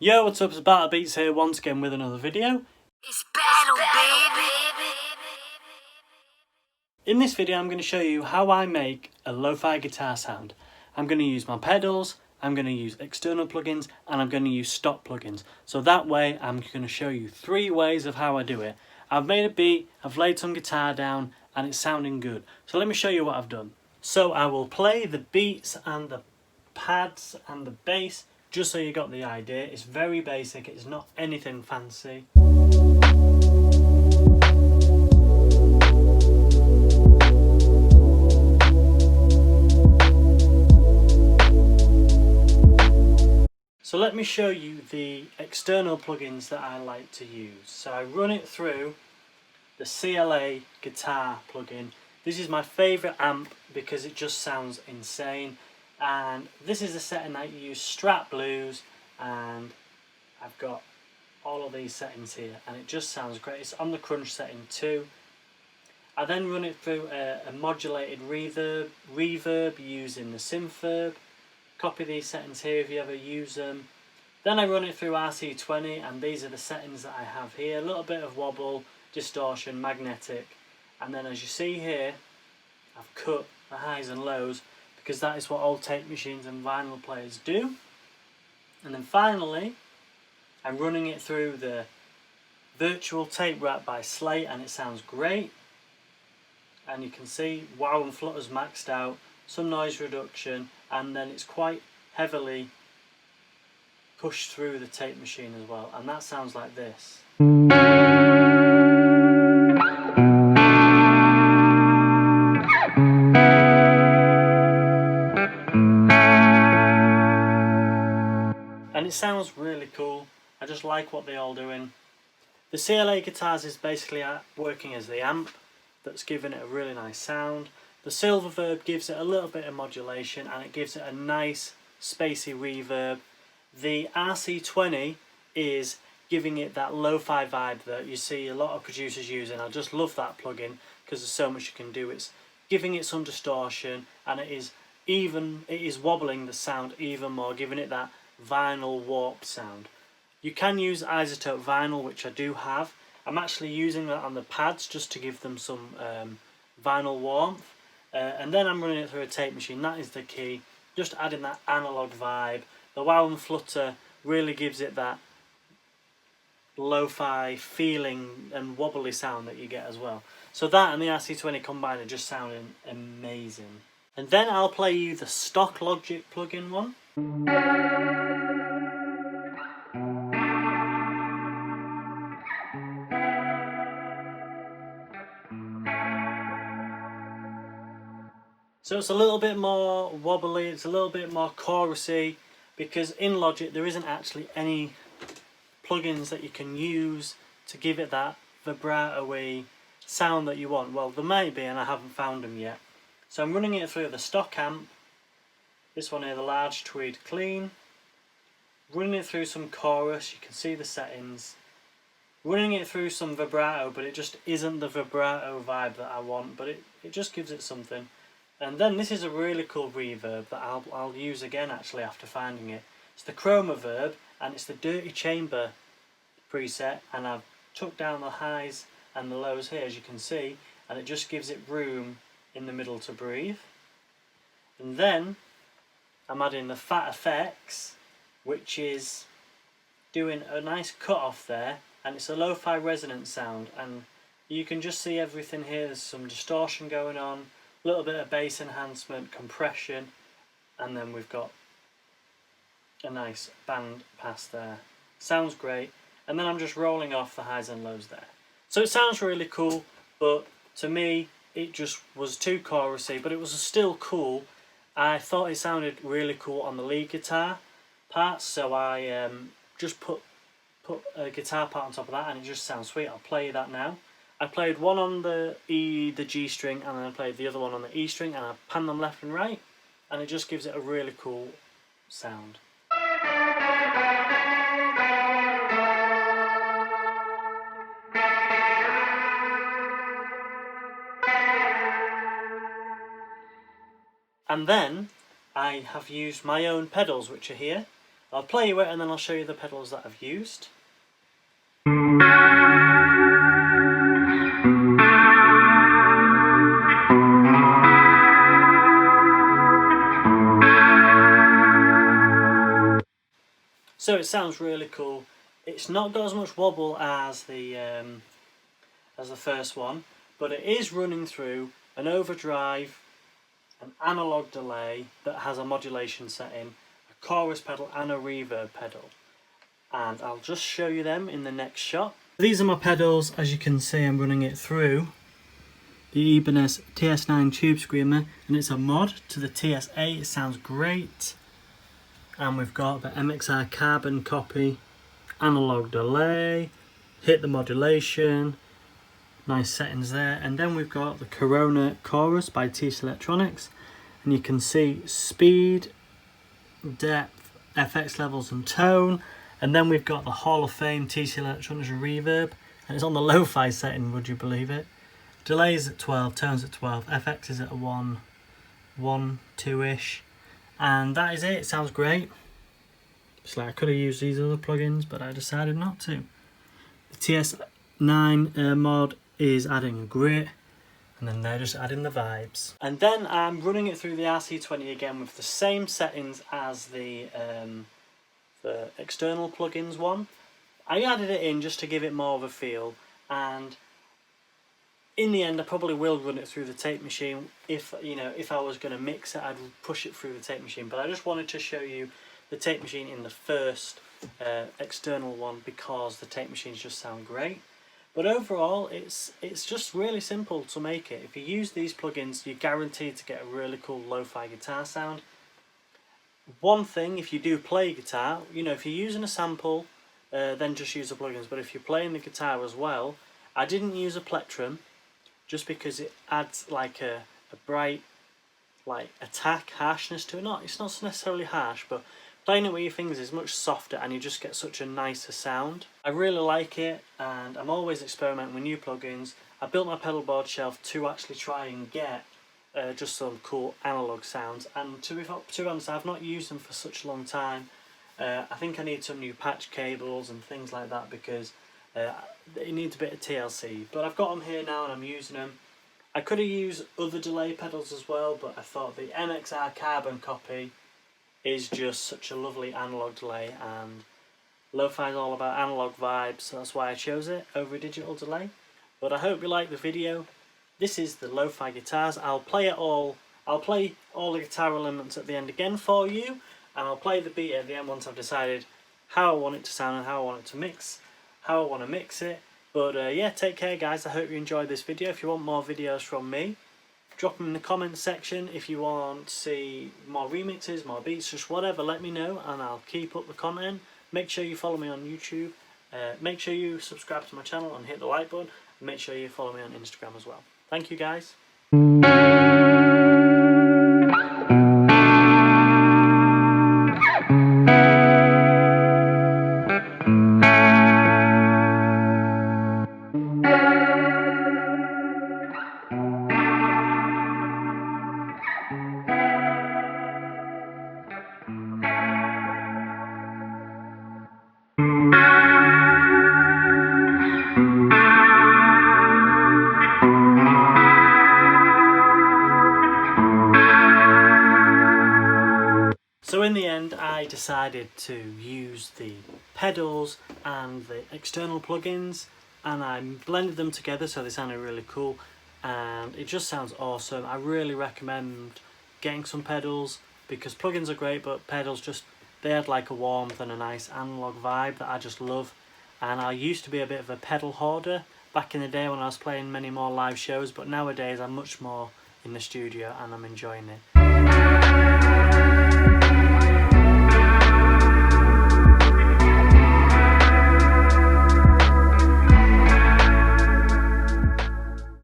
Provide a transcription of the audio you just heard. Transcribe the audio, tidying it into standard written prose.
Yo, what's up? It's Battle Beats here once again with another video. It's battle, baby! In this video I'm going to show you how I make a lo-fi guitar sound. I'm going to use my pedals, I'm going to use external plugins, and I'm going to use stock plugins. So that way I'm going to show you 3 ways of how I do it. I've made a beat, I've laid some guitar down, and it's sounding good. So let me show you what I've done. So I will play the beats and the pads and the bass just so you got the idea. It's very basic, it's not anything fancy. So let me show you the external plugins that I like to use. So I run it through the CLA guitar plugin. This is my favourite amp because it just sounds insane. And this is the setting that you use Strat Blues, and I've got all of these settings here and it just sounds great. It's on the crunch setting too. I then run it through a modulated reverb using the Synthverb. Copy these settings here if you ever use them. Then I run it through RC20, and these are the settings that I have here. A little bit of wobble, distortion, magnetic, and then as you see here I've cut the highs and lows because that is what old tape machines and vinyl players do. And then finally I'm running it through the virtual tape rack by Slate, and it sounds great. And you can see wow and flutter's maxed out, some noise reduction, and then it's quite heavily pushed through the tape machine as well, and that sounds like this. And it sounds really cool. I just like what they're all doing. The CLA guitars is basically working as the amp that's giving it a really nice sound. The Silververb gives it a little bit of modulation and it gives it a nice spacey reverb. The RC20 is giving it that lo-fi vibe that you see a lot of producers using. I just love that plugin because there's so much you can do. It's giving it some distortion, and it is wobbling the sound even more, giving it that vinyl warp sound. You can use isotope vinyl, which I do have. I'm actually using that on the pads just to give them some vinyl warmth. And then I'm running it through a tape machine. That is the key. Just adding that analog vibe. The wow and flutter really gives it that lo-fi feeling and wobbly sound that you get as well. So that and the RC20 combined are just sounding amazing. And then I'll play you the stock Logic plugin one. So it's a little bit more wobbly, it's a little bit more chorusy, because in Logic there isn't actually any plugins that you can use to give it that vibrato-y sound that you want. Well, there may be, and I haven't found them yet. So I'm running it through the stock amp, this one here, the large tweed clean, running it through some chorus, you can see the settings, running it through some vibrato, but it just isn't the vibrato vibe that I want, but it just gives it something. And then this is a really cool reverb that I'll use again actually after finding it. It's the Chroma Verb, and it's the Dirty Chamber preset, and I've took down the highs and the lows here as you can see, and it just gives it room in the middle to breathe. And then I'm adding the Fat Effects, which is doing a nice cut off there, and it's a lo-fi resonance sound, and you can just see everything here. There's some distortion going on, a little bit of bass enhancement, compression, and then we've got a nice band pass there. Sounds great. And then I'm just rolling off the highs and lows there. So it sounds really cool, but to me it just was too chorusy, but it was still cool. I thought it sounded really cool on the lead guitar parts, so I just put a guitar part on top of that, and it just sounds sweet. I'll play that now. I played one on the E, the G string, and then I played the other one on the E string, and I pan them left and right, and it just gives it a really cool sound. And then I have used my own pedals, which are here. I'll play you it and then I'll show you the pedals that I've used. So it sounds really cool. It's not got as much wobble as the first one, but it is running through an overdrive, an analog delay that has a modulation setting, a chorus pedal and a reverb pedal. And I'll just show you them in the next shot. These are my pedals. As you can see, I'm running it through the Ibanez TS9 Tube Screamer, and it's a mod to the TS8. It sounds great. And we've got the MXR carbon copy, analog delay, hit the modulation, nice settings there. And then we've got the Corona Chorus by TC Electronics, and you can see speed, depth, FX levels and tone. And then we've got the Hall of Fame TC Electronics reverb, and it's on the lo-fi setting, would you believe it? Delays at 12, tones at 12, FX is at a 1, 2-ish. And that is it. It sounds great. It's like I could have used these other plugins, but I decided not to. The TS9 mod is adding a grit, and then they're just adding the vibes. And then I'm running it through the RC20 again with the same settings as the external plugins one. I added it in just to give it more of a feel, and in the end I probably will run it through the tape machine. If I was going to mix it, I'd push it through the tape machine, but I just wanted to show you the tape machine in the first external one because the tape machines just sound great. But overall it's just really simple to make it. If you use these plugins, you're guaranteed to get a really cool lo-fi guitar sound. One thing, if you do play guitar, if you're using a sample, then just use the plugins. But if you're playing the guitar as well, I didn't use a plectrum just because it adds like a bright attack harshness to it. It's not necessarily harsh, but playing it with your fingers is much softer and you just get such a nicer sound. I really like it, and I'm always experimenting with new plugins. I built my pedal board shelf to actually try and get just some cool analog sounds, and to be honest, I've not used them for such a long time. I think I need some new patch cables and things like that because it needs a bit of TLC, but I've got them here now and I'm using them. I could have used other delay pedals as well, but I thought the MXR carbon copy is just such a lovely analog delay, and lo-fi is all about analog vibes, so that's why I chose it over a digital delay. But I hope you like the video. This is the lo-fi guitars. I'll play all the guitar elements at the end again for you, and I'll play the beat at the end once I've decided how I want it to sound and how I want it to mix, how I want to mix it. But yeah, take care guys. I hope you enjoyed this video. If you want more videos from me, drop them in the comments section. If you want to see more remixes, more beats, just whatever, let me know and I'll keep up the content. Make sure you follow me on YouTube. Make sure you subscribe to my channel and hit the like button. And make sure you follow me on Instagram as well. Thank you guys. So in the end I decided to use the pedals and the external plugins, and I blended them together so they sounded really cool and it just sounds awesome. I really recommend getting some pedals because plugins are great, but pedals they add like a warmth and a nice analog vibe that I just love. And I used to be a bit of a pedal hoarder back in the day when I was playing many more live shows, but nowadays I'm much more in the studio and I'm enjoying it.